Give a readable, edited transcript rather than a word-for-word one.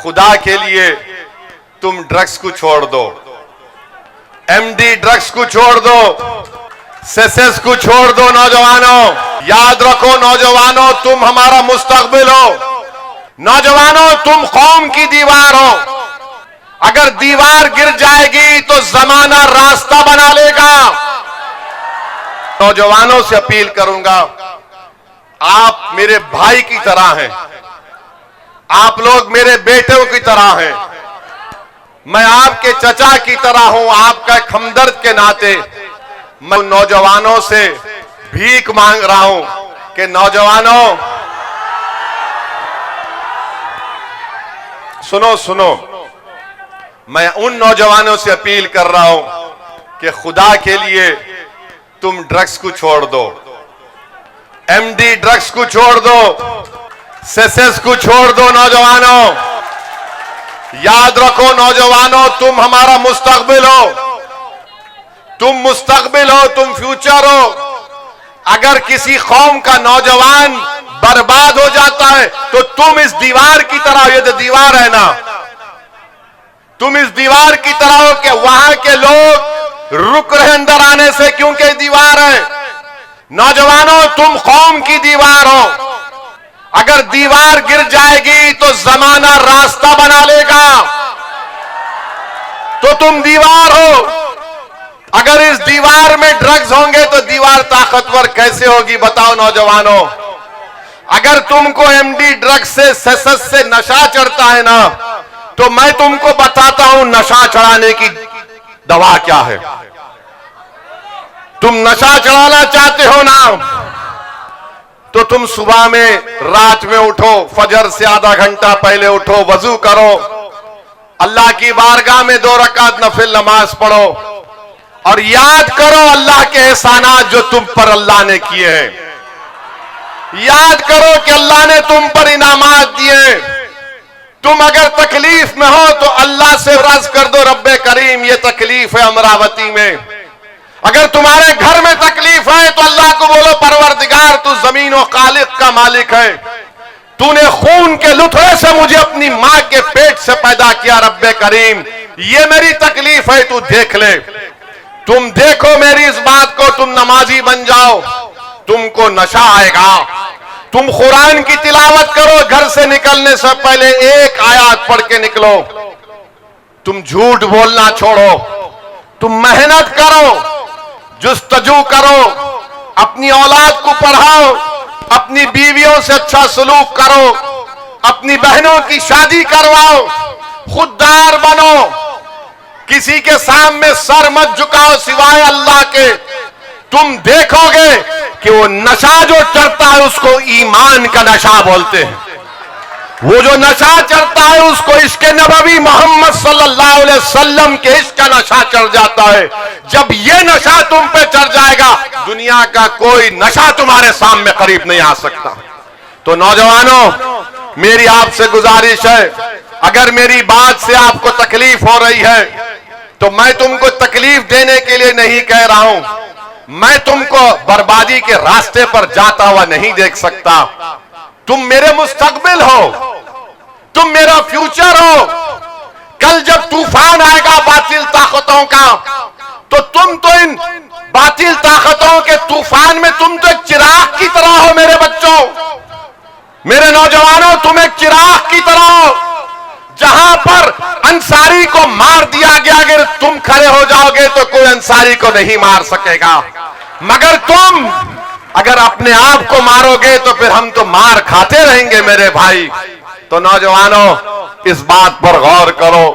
खुदा के लिए तुम ड्रग्स को छोड़ दो, एमडी ड्रग्स को छोड़ दो, सेसेस को छोड़ दो। नौजवानों याद रखो, नौजवानों तुम हमारा मुस्तकबिल हो, नौजवानों तुम कौम की दीवार हो। अगर दीवार गिर जाएगी तो जमाना रास्ता बना लेगा। नौजवानों से अपील करूंगा, आप मेरे भाई की तरह हैं, आप लोग मेरे बेटों की तरह हैं, मैं आपके चचा की तरह हूं, आपका एक हमदर्द के नाते मैं नौजवानों से भीख मांग रहा हूं कि नौजवानों सुनो सुनो, मैं उन नौजवानों से अपील कर रहा हूं कि खुदा के लिए तुम ड्रग्स को छोड़ दो, एमडी ड्रग्स को छोड़ दो, सेसेस को छोड़ दो। नौजवानों याद रखो, नौजवानों तुम हमारा मुस्तकबिल हो, तुम मुस्तकबिल हो, तुम फ्यूचर हो। अगर किसी कौम का नौजवान बर्बाद हो जाता है तो तुम इस दीवार की तरह, ये तो दीवार है ना, तुम इस दीवार की तरह हो कि वहां के लोग रुक रहे अंदर आने से, क्योंकि दीवार है। नौजवानों तुम कौम की दीवार हो, अगर दीवार गिर जाएगी तो जमाना रास्ता बना लेगा, तो तुम दीवार हो। अगर इस दीवार में ड्रग्स होंगे तो दीवार ताकतवर कैसे होगी बताओ नौजवानों। अगर तुमको एमडी ड्रग्स से, सेसेस से नशा चढ़ता है ना, तो मैं तुमको बताता हूं नशा चढ़ाने की दवा क्या है। तुम नशा चढ़ाना चाहते हो ना, तो तुम सुबह में, रात में उठो, फजर से आधा घंटा पहले उठो, वजू करो, अल्लाह की बारगाह में 2 रकात नफिल नमाज पढ़ो और याद करो अल्लाह के एहसानात जो तुम पर अल्लाह ने किए हैं। याद करो कि अल्लाह ने तुम पर इनामात दिए। तुम अगर तकलीफ में हो तो अल्लाह से अर्ज कर दो, रब्बे करीम ये तकलीफ है अमरावती में। अगर तुम्हारे घर में तकलीफ है तो अल्लाह को बोलो, परवरदिगार तू जमीन और खालिक का मालिक है, तूने खून के लुथड़े से मुझे अपनी मां के पेट से पैदा किया, रब्बे करीम ये मेरी तकलीफ है, तू देख ले। तुम देखो मेरी इस बात को, तुम नमाजी बन जाओ, तुमको नशा आएगा। तुम कुरान की तिलावत करो, घर से निकलने से पहले 1 आयत पढ़ के निकलो। तुम झूठ बोलना छोड़ो, तुम मेहनत करो, जुस्तजू करो, अपनी औलाद को पढ़ाओ, अपनी बीवियों से अच्छा सलूक करो, अपनी बहनों की शादी करवाओ, खुददार बनो, किसी के सामने सर मत झुकाओ सिवाय अल्लाह के। तुम देखोगे कि वो नशा जो चढ़ता है उसको ईमान का नशा बोलते हैं। वो जो नशा चढ़ता है उसको इश्क नबवी मोहम्मद सल्लल्लाहु अलैहि वसल्लम के इश्क का नशा चढ़ जाता है। जब ये नशा तुम पे चढ़ जाएगा, दुनिया का कोई नशा तुम्हारे सामने करीब नहीं आ सकता। तो नौजवानों मेरी आपसे गुजारिश है, अगर मेरी बात से आपको तकलीफ हो रही है तो मैं तुमको तकलीफ देने के लिए नहीं कह रहा हूं, मैं तुमको बर्बादी के रास्ते पर जाता हुआ नहीं देख सकता। तुम मेरे मुस्तकबिल हो, तुम मेरा फ्यूचर हो। कल जब तूफान आएगा बातिल ताकतों का, तो तुम तो इन बातिल ताकतों के तूफान में तुम तो एक चिराग की तरह हो। मेरे बच्चों, मेरे नौजवानों, तुम एक चिराग की तरह हो। जहां पर अंसारी को मार दिया गया, अगर तुम खड़े हो जाओगे तो कोई अंसारी को नहीं मार सकेगा, मगर तुम अगर अपने आप को मारोगे तो फिर हम तो मार खाते रहेंगे मेरे भाई। तो नौजवानों इस बात पर गौर करो।